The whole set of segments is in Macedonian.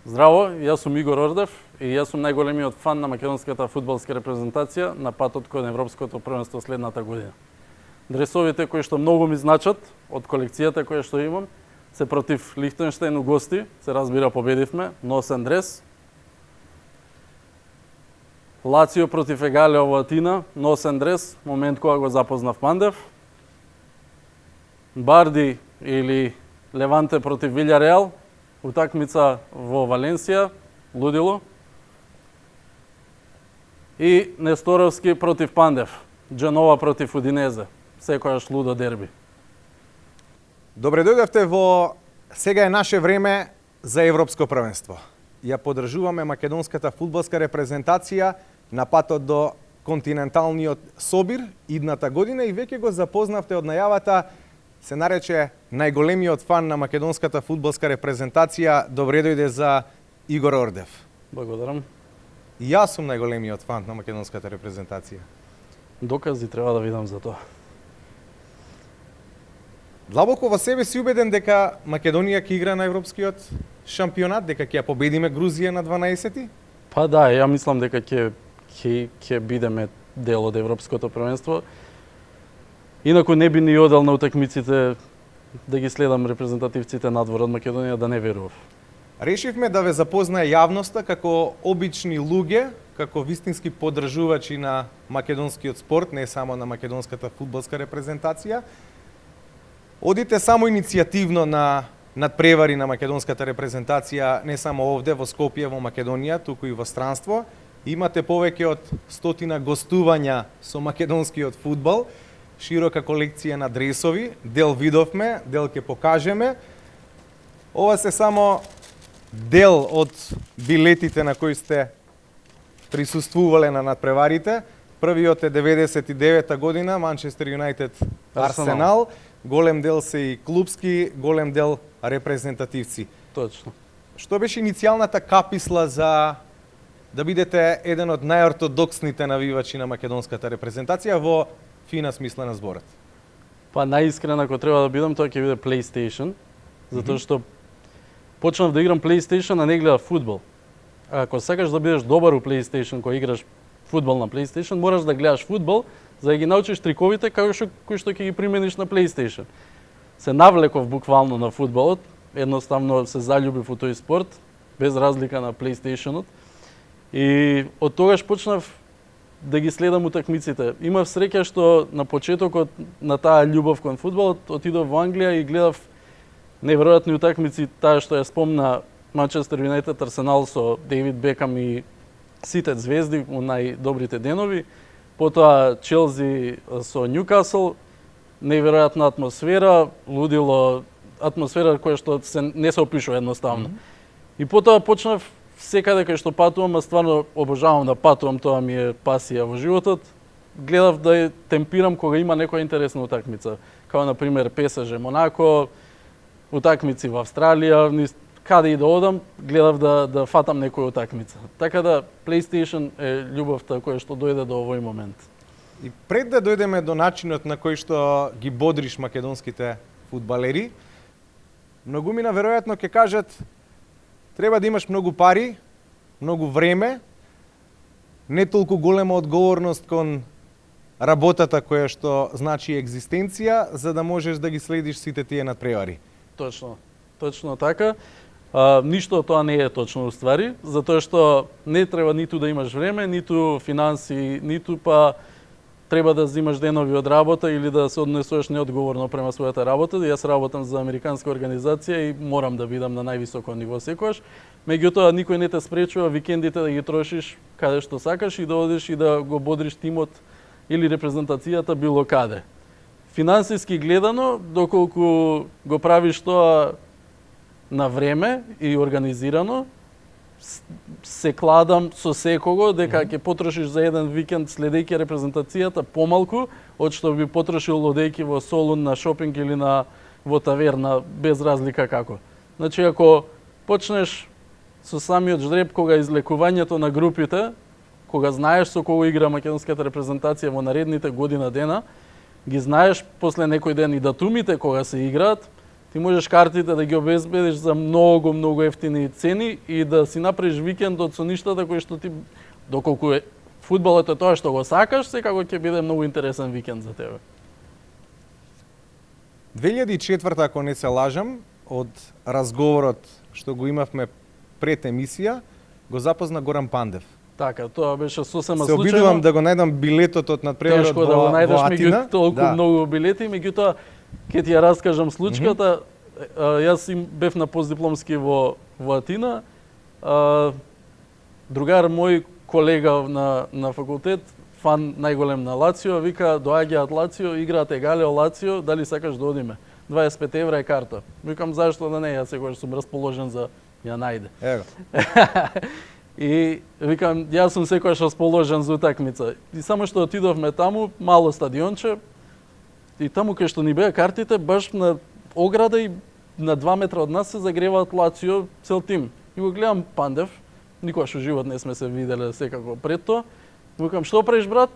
Здраво, јас сум Игор Ордев и јас сум најголемиот фан на македонската фудбалска репрезентација на патот кон Европското првенство следната година. Дресовите кои што многу ми значат од колекцијата која што имам се против Лихтенштеин у гости, се разбира победивме, носен дрес. Лацио против Егалеа во Атина, носен дрес, момент кога го запознав Пандев. Барди или Леванте против Вилјареал, утакмица во Валенсија, лудило. И Несторовски против Пандев, Дженова против Удинезе, секојаш лудо дерби. Добре дојдовте во сега е наше време за Европско првенство. Ја поддржуваме македонската фудбалска репрезентација на патот до континенталниот собир идната година и веќе го запознавте од најавата, се нарече најголемиот фан на македонската фудбалска репрезентација. Добре дојде за Игор Ордев. Благодарам. И јас сум најголемиот фан на македонската репрезентација. Докази треба да видам за тоа. Длабоко во себе си убеден дека Македонија ќе игра на европскиот шампионат, дека ќе ја победиме Грузија на 12-ти? Па да, ја мислам дека ќе бидеме дел од Европското првенство. Инаку не би ни одел на утакмиците да ги следам репрезентативците надвор од Македонија, да не верував. Решивме да ве запознае јавноста како обични луѓе, како вистински поддржувачи на македонскиот спорт, не само на македонската фудбалска репрезентација. Одите само иницијативно на надпревари на македонската репрезентација, не само овде во Скопје, во Македонија, туку и во странство. Имате повеќе од 100 гостувања со македонскиот фудбал, широка колекција на дресови, дел видовме, дел ќе покажеме. Ова се само дел од билетите на кои сте присуствувале на надпреварите. Првиот е 99-та година, Манчестер Юнајтед Арсенал. Голем дел се и клубски, голем дел репрезентативци. Точно. Што беше иницијалната каписла за да бидете еден од најортодоксните навивачи на македонската репрезентација во фина смисла на зборот? Па најискрен ако треба да бидам, тоа ќе биде PlayStation, затоа што почнав да играм PlayStation, а не гледав фудбал. Ако сакаш да бидеш добар у PlayStation, кога играш фудбал на PlayStation, мораш да гледаш фудбал, за да ги научиш триковите кои што ќе ги примениш на PlayStation. Се навлеков буквално на фудбалот, едноставно се заљубив во тој спорт, без разлика на PlayStation-от. И од тогаш почнав да ги следам утакмиците. Имав среќа што на почетокот на таа љубов кон фудбалот отидов во Англија и гледав неверојатни утакмици, таа што ја спомна Манчестер Юнајтед Арсенал со Дейвид Бекам и сите звезди во најдобрите денови. Потоа Челси со Њукасл, неверојатна атмосфера, лудило, атмосфера која што не се опишува едноставно. И потоа почнав секаде кај што патувам, а стварно обожавам да патувам, тоа ми е пасија во животот. Гледав да ја темпирам кога има некоја интересна утакмица, као на пример ПСЖ Монако, утакмици во Австралија, каде и да одам, гледав да фатам некоја утакмица. Така да PlayStation е љубовта која што дојде до овој момент. И пред да дојдеме до начинот на кој што ги бодриш македонските фудбалери, многумина веројатно ќе кажат треба да имаш многу пари, многу време, не толку голема одговорност кон работата која што значи екзистенција, за да можеш да ги следиш сите тие надпревари. Точно така. Ништо од тоа не е точно уствари, затоа што не треба ниту да имаш време, ниту финанси, ниту па треба да земаш денови од работа или да се однесуваш неодговорно према својата работа. Јас работам за американска организација и морам да бидам на највисоко ниво секогаш. Меѓутоа никој не те спречува викендите да ги трошиш каде што сакаш и да одиш и да го бодриш тимот или репрезентацијата било каде. Финансиски гледано, доколку го правиш тоа на време и организирано, се кладам со секого дека ќе потрошиш за еден викенд следејќи репрезентацијата помалку од што би потрошил одејќи во Солун на шопинг или во таверна, без разлика како. Значи, ако почнеш со самиот ждреб кога излекувањето на групите, кога знаеш со кого игра македонската репрезентација во наредните година дена, ги знаеш после некој ден и датумите кога се играат, ти можеш картите да ги обезбедиш за многу ефтини цени и да си направиш викендот со ништата кои што ти, доколку е фудбалот е тоа што го сакаш, секако ќе биде многу интересен викенд за тебе. 2004, ако не се лажам, од разговорот што го имавме пред емисија, го запозна Горан Пандев. Така, тоа беше сосема Се случајно. обидувам да го најдам билетот од надпреварот Тешко да го во најдеш Атина. меѓу толку многу билети, меѓутоа ќе ти ја раскажам случката. Јас им бев на постдипломски во Атина. Другар мој колега на факултет, фан најголем на Лацио, вика доаѓаат Лацио, играат Егалео Лацио, дали сакаш да одиме? 25 евра е карта. Викам зашто да не, јас секогаш сум расположен за ја најде. Ево. И викам, јас сум секогаш расположен за утакмица. И само што отидовме таму, мало стадионче, и таму кај што ни беа картите, баш на ограда и на 2 метра од нас се загреваат Лацио цел тим. И го гледам Пандев, никогаш во живот не сме се виделе секако пред тоа. Викам, што правиш брат?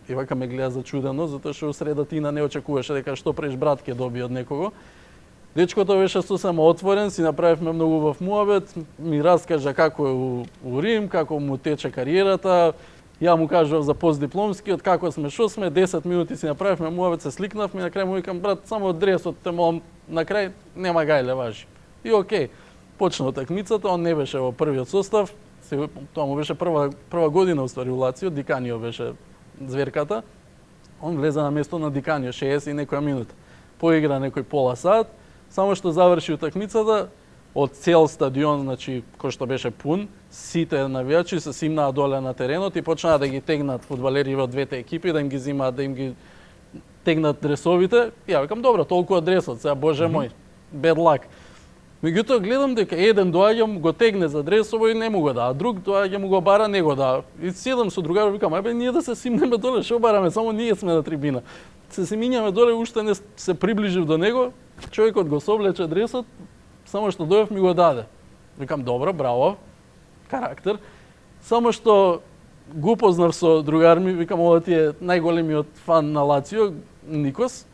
И вака ме гледа зачудено, затоа што среда Тина не очекуваше дека што правиш брат ќе доби од некого. Дечкото беше сосема отворен, си направивме многу во муабет, ми раскажа како е у Рим, како му тече кариерата. Ја му кажав за постдипломскиот, како сме, што сме, 10 минути си направивме муабет, се сликнавме, на крај му викам, брат, само дресот те молам, на крај нема гајле важи. И окей, почна утакмицата, он не беше во првиот состав, тоа му беше прва година уствари у Лацио, Диканио беше зверката. Он влезе на место на Диканио, 60 и некоја минута. Поигра некој пола сат, само што заврши утакмицата, од цел стадион, значи, кој што беше пун, сите навијачи се симнаа доле на теренот и почнаа да ги тегнат фудбалери од двете екипи, да им ги зимаат, да им ги тегнат дресовите. Ја викам, добро, толку од дресот, сега, боже мој, bad luck. Меѓутоа гледам дека еден доаѓа го тегне за дресово и не му го даа, друг доаѓа му го бара, не го даа. И седам со другарот, викам, ајбе ние да се симнеме доле, што бараме, само ние сме на трибина. Се симињаме доле, уште не се приближив до него, човекот го соблече дресот, само што дојав ми го даде. Викам, добро, браво, карактер. Само што го упознав со другар ми, викам, ова ти е најголемиот фан на Лацио, Никос.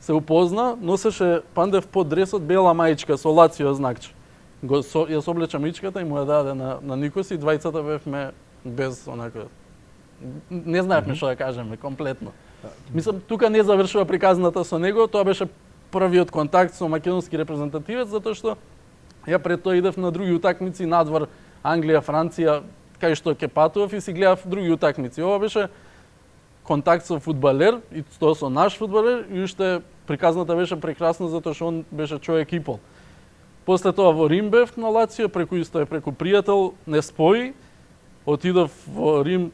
Се упозна, носеше Пандев под дресот бела маичка со Лацио знакче. Ја соблеча маичката и му ја даде на Никос и двајцата бевме без онака... Не знаевме што да кажеме, комплетно. Мислам, тука не завршува приказната со него, тоа беше првиот контакт со македонски репрезентативец, затоа што ја пред тоа идев на други утакмици надвор Англија, Франција, кај што ќе патував и си гледав други утакмици. Ова беше контакт со фудбалер и тоа со наш фудбалер и уште приказната беше прекрасна затоа што он беше човек и пол. После тоа во Рим бев на Лацио, преку пријател не спои, отидов во Рим,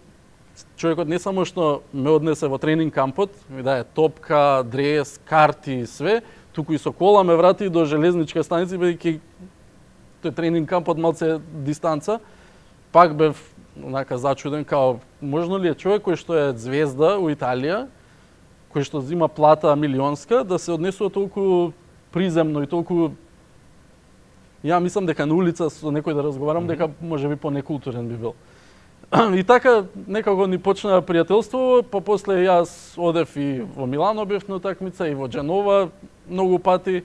човекот не само што ме однесе во тренинг кампот, ми даде топка, дрес, карти, све, туку и со кола ме врати до железничка станица, бидејќи тој тренинг кампот малце дистанца. Пак бев онака зачуден, као можно ли е човек кој што е звезда у Италија, кој што зима плата милионска, да се однесува толку приземно и толку... Ја мислам дека на улица со некој да разговарам, дека можеби понекултурен би бил. И така некако ни почна пријателство, па после јас одев и во Милано бев на утакмица и во Дженова многу пати.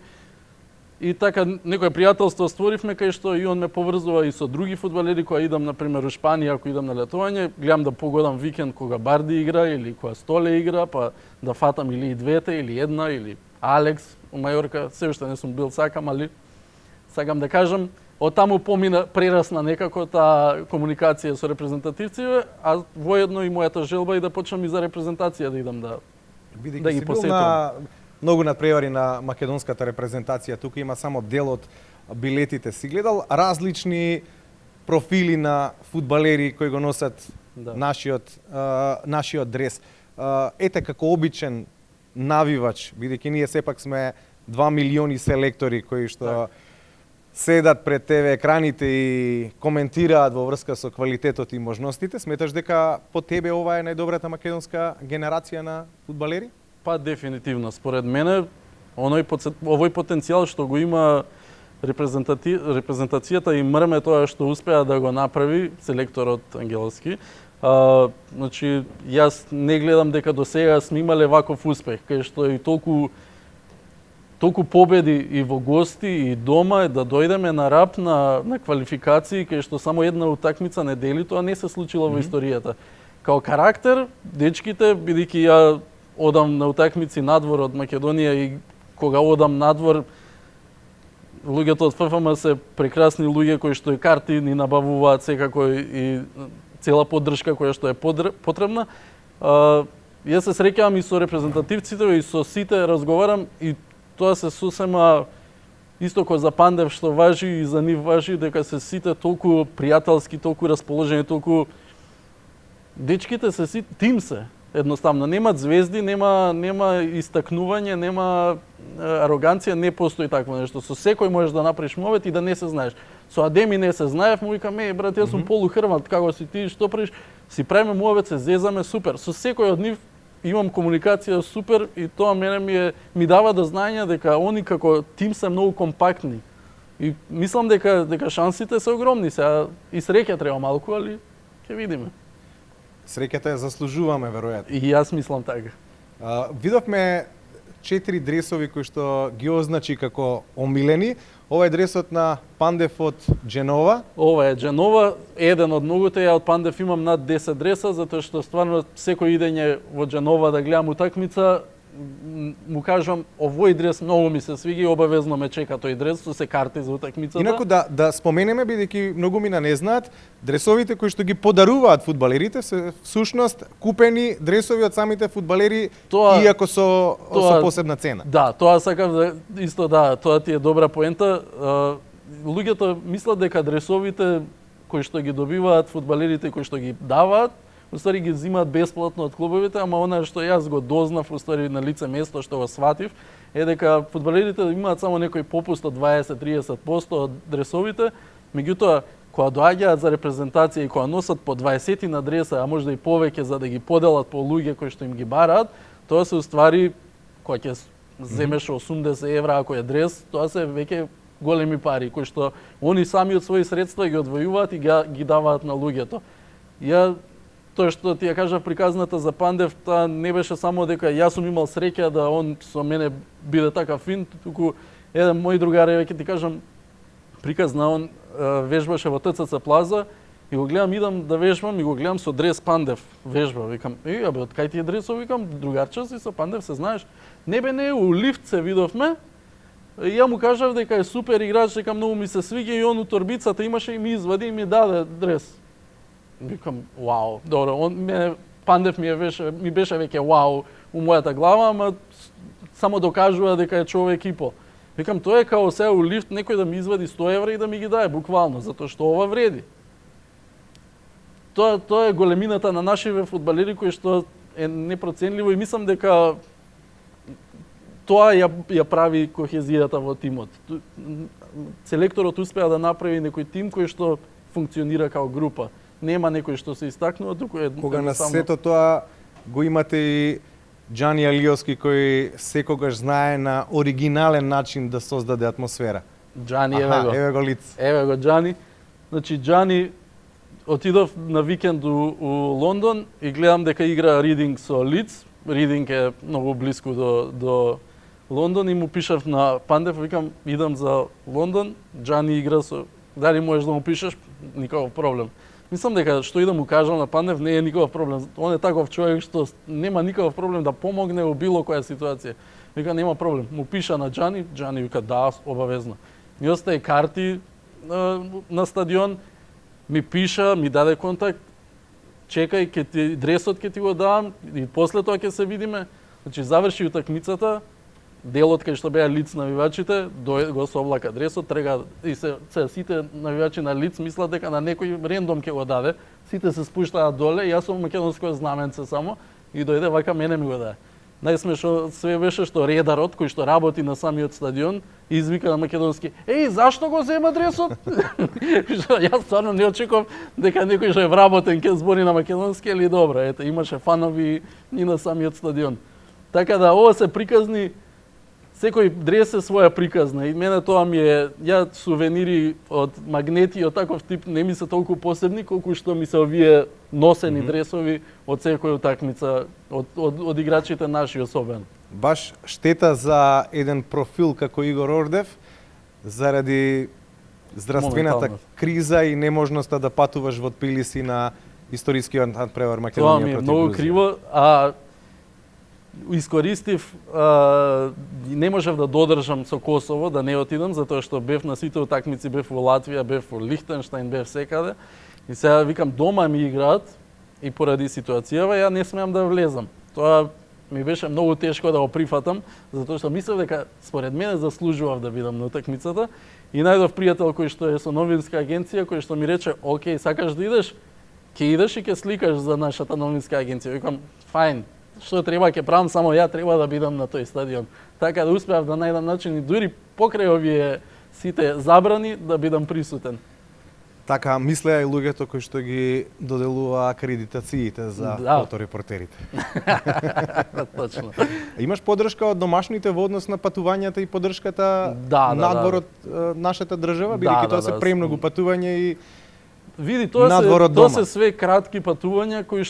И така некое пријателство створивме кај што и он ме поврзува и со други фудбалери кога идам на пример во Шпанија, ако идам на летување, гледам да погодам викенд кога Барди игра или кога Столе игра, па да фатам или и двете или една или Алекс у Мајорка, се уште не сум бил, сакам да кажам, од таму прерасна некако таа комуникација со репрезентативците, а воедно и мојата желба и да почнам и за репрезентација да идам да ги посетувам. Многу надпревари на македонската репрезентација, тука има само дел од билетите. Си гледал различни профили на фудбалери кои го носат нашиот дрес. Ете како обичен навивач, бидејќи ние сепак сме 2 милиони селектори кои што седат пред ТВ екраните и коментираат во врска со квалитетот и можностите, сметаш дека по тебе ова е најдобрата македонска генерација на фудбалери? Па дефинитивно, според мене, овој потенцијал што го има репрезентацијата и мрме тоа што успеа да го направи селекторот Ангеловски. Значи, јас не гледам дека до сега сме имале ваков успех, кај што и толку толку победи и во гости и дома да дојдеме на рап на квалификации кај што само една утакмица не дели, тоа не се случило во историјата. Као карактер, дечките, бидејќи ја одам на утакмици надвор од Македонија и кога одам надвор, луѓето од ФФМ се прекрасни луѓе кои што и карти ни набавуваат секако и цела поддршка која што е потребна. Јас се среќавам и со репрезентативците и со сите разговарам и тоа се сосема исто кој за Пандев што важи и за нив важи дека се сите толку пријателски, толку расположени, толку дечките се сите тим се. Едноставно немаат звезди, нема истакнување, нема ароганција, не постои такво нешто. Со секој можеш да направиш мовет и да не се знаеш. Со Адеми не се знаев, му викам, брат, јас сум полухрват, како си ти, што правиш? Си правиме мовет, се зезаме, супер. Со секој од нив имам комуникација супер и тоа мене ми дава до знаење дека они како тим се многу компактни. И мислам дека шансите се огромни. Сега и среќа треба малку, али ќе видиме. Среќата ја заслужуваме, веројатно. И јас мислам така. Видовме 4 дресови кои што ги означи како омилени. Ова е дресот на Пандев од Дженова. Ова е Дженова, еден од многуте. Ја од Пандев имам над 10 дреса, затоа што стварно секој идење во Дженова да гледам утакмица, му кажам, овој дрес многу ми се свиѓа и обавезно ме чека тој дрес, со се карти за утакмицата. Инаку да споменеме, бидејќи многу мина не знаат, дресовите кои што ги подаруваат фудбалерите се всушност купени дресови од самите фудбалери, иако со посебна цена. Да, тоа сакав тоа ти е добра поента. Луѓето мислат дека дресовите кои што ги добиваат фудбалерите кои што ги даваат, уствари ги взимаат бесплатно од клубовите, ама она што јас го дознав уствари на лице место што го сватив е дека фудбалерите имаат само некој попуст од 20-30% од дресовите, меѓутоа кога доаѓаат за репрезентација и кога носат по 20 на дреса, а можда и повеќе за да ги поделат по луѓе кои што им ги бараат, тоа се уствари кога ќе земеш 80 евра ако е дрес, тоа се веќе големи пари кои што они сами од своји средства ги одвојуваат и ги даваат на луѓето. Тоа што ти ја кажав приказната за Пандев, таа не беше само дека јас сум имал среќа да он со мене биде така фин, туку еден мој другар, веќе ти кажам, приказна, он вежбаше во ТЦЦ Плаза и го гледам, идам да вежбам и го гледам со дрес Пандев вежба. Викам, од кај ти е дресот? Викам, другарче си со Пандев, се знаеш? Не, у лифт се видовме. И ја му кажав дека е супер играч, дека многу ми се свиѓа и он у торбицата имаше и ми извади и ми даде дрес. Викам, вау, добро, Пандев ми беше веќе вау у мојата глава, ама само докажува дека е човек и по. Викам, тоа е као сега у лифт некој да ми извади 100 евра и да ми ги даде, буквално, затоа што ова вреди. Тоа е големината на нашиве фудбалери кои што е непроценливо и мислам дека тоа ја прави кохезијата во тимот. Селекторот успеа да направи некој тим кој што функционира као група. Нема некој што се истакнува, туку е кога на сето тоа го имате и Џани Алиовски кој секогаш знае на оригинален начин да создаде атмосфера. Џани, еве го лице. Еве го Џани. Значи Џани отидов на викенд у Лондон и гледам дека игра Ридинг со Лиц. Ридинг е многу блиску до Лондон и му пишав на Пандев, викам идам за Лондон, Џани игра со, дали можеш да му пишеш, никаков проблем. Мислам дека што и да му кажам на Пандев не е никаков проблем. Он е таков човек што нема никаков проблем да помогне во било која ситуација. Вика нема проблем. Му пиша на Џани, Џани вика да, обавезно. Ми остае карти на стадион, ми пиша, ми даде контакт, чекај, дресот ќе ти го дам и после тоа ќе се видиме. Значи заврши утакмицата, делот кај што беа Лиц навивачите, го соблака дресот, трега и сите навивачи на Лиц мислат дека на некој рендом ќе го даде. Сите се спуштаат доле, јас сум македонско знаменце само и дојде вака мене ми го даде. Најсмешно све беше што редарот кој што работи на самиот стадион извика на македонски: "Еј, зашто го зема дресот?" Јас стварно не очекував дека некој што е вработен ќе збори на македонски, или добро, ете имаше фанови и на самиот стадион. Така да ова се приказни. Секој дрес е своја приказна и мене тоа ми е, ја сувенири од магнети и од таков тип не ми се толку посебни колку што ми се овие носени дресови од секоја утакмица од играчите наши особено. баш штета за еден профил како Игор Ордев, заради здравствената Моментално. криза и неможноста да патуваш во Тбилиси на историскиот надпревар Тоа Македонија ми е против многу Грузија. криво, искористив, не можев да додржам со Косово, да не отидам, затоа што бев на сите утакмици, бев во Латвија, бев во Лихтенштаин, бев секаде. И сега викам, дома ми играат и поради ситуацијава ја не смеам да влезам. Тоа ми беше многу тешко да го прифатам, затоа што мислев дека според мене заслужував да бидам на утакмицата. И најдов пријател кој што е со новинска агенција, кој што ми рече, окей, сакаш да идеш? Ќе идеш и ќе сликаш за нашата новинска агенција. Викам, фајн, што треба ќе правам, само ја треба да бидам на тој стадион. Така да успеав да најдам начин и дури покрај овие сите забрани да бидам присутен. Така мислеа и луѓето кои што ги доделува акредитациите за фоторепортерите. Точно. Имаш подршка од домашните во однос на патувањата и подршката надвор од нашата држава, бидејќи тоа се премногу патување и види, надвор од дома. Тоа се све кратки патувања кои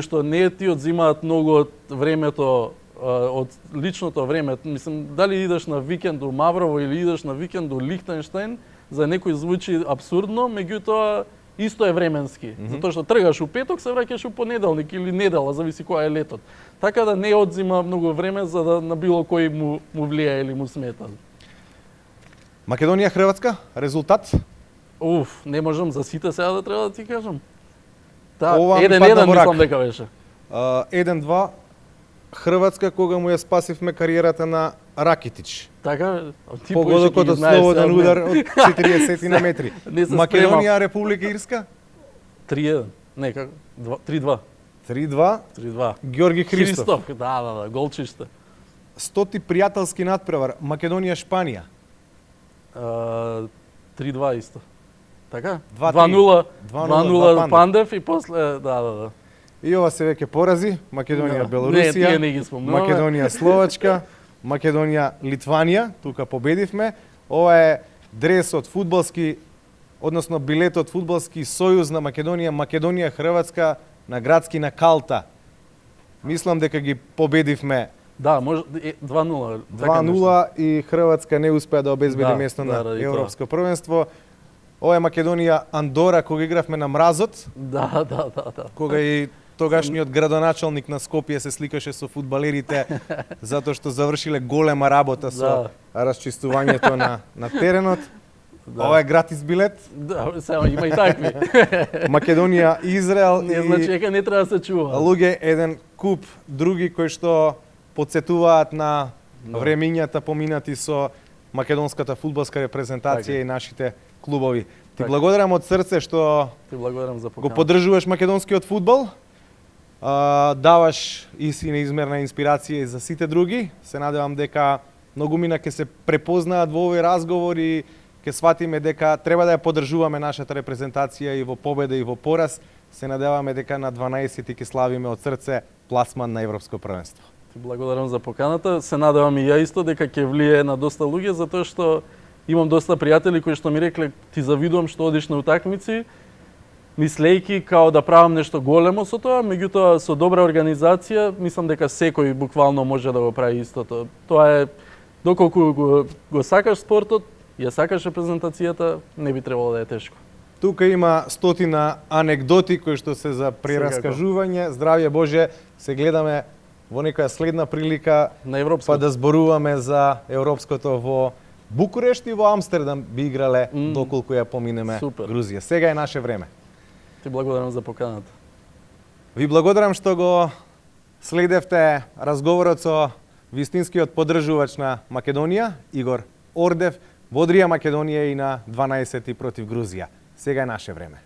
што не ти одзимаат многу од времето, од личното време. Мислам, дали идеш на викенд у Маврово или идеш на викенд у Лихтенштаин, за некој звучи абсурдно, меѓутоа исто е временски. Затоа што тргаш у петок, се враќаш у понеделник или недела, зависи која е летот. Така да не одзима многу време за да на било кој му влијае или му смета. Македонија Хрватска, резултат? Не можам за сите сега да треба да ти кажам. Ова ми 1-1 мислам дека беше. 1-2 Хрватска кога му ја спасивме кариерата на Ракитич. Така, ти погодокот од слободен удар од 40 на метри. Македонија, Република Ирска? 3-1. Не, како? 3-2. 3-2. 3-2. Ѓорги Христов. Да, голчиште. 100-ти пријателски надпревар Македонија Шпанија. 3-2 исто. Така? 2-0 Пандев и после да. И ова се веќе порази. Македонија Белорусија. Не ги спомнуваме. Македонија Словачка. Македонија Литванија. Тука победивме. Ова е дрес од фудбалски, односно билет од фудбалски сојуз на Македонија, Македонија Хрватска на градски на Калта. Мислам дека ги победивме. Да, може 2-0. 2-0 и Хрватска не успеа да обезбеди место на Европско првенство. Ова е Македонија Андора кога игравме на мразот. Да. Кога и тогашниот градоначалник на Скопје се сликаше со фудбалерите затоа што завршиле голема работа со расчистувањето на теренот. Ова е гратис билет. Да, само има и такви. Македонија Израел не значи дека не треба да се чува. Луѓе еден куп други кои што потсетуваат на времињата поминати со македонската фудбалска репрезентација и нашите клубови. Ти благодарам од срце што го поддржуваш македонскиот фудбал. Даваш и си неизмерна инспирација и за сите други. Се надевам дека многумина ќе се препознаат во овој разговор и ќе сватиме дека треба да ја поддржуваме нашата репрезентација и во победа и во пораз. Се надеваме дека на 12 ќе славиме од срце пласман на Европско првенство. Ти благодарам за поканата. Се надевам и ја исто дека ќе влие на доста луѓе, затоа што имам доста пријатели кои што ми рекле ти завидувам што одиш на утакмици, мислејќи као да правам нешто големо со тоа, меѓутоа со добра организација, мислам дека секој буквално може да го прави истото. Тоа е доколку го сакаш спортот, ја сакаш репрезентацијата, не би требало да е тешко. Тука има стотина анегдоти кои што се за прераскажување. Здравје Боже, се гледаме во некоја следна прилика на европско, па да зборуваме за европското во Букурешт и во Амстердам би играле доколку ја поминеме Грузија. Сега е наше време. Ти благодарам за поканата. Ви благодарам што го следевте разговорот со вистинскиот поддржувач на Македонија, Игор Ордев, во Одрија Македонија и на 12 против Грузија. Сега е наше време.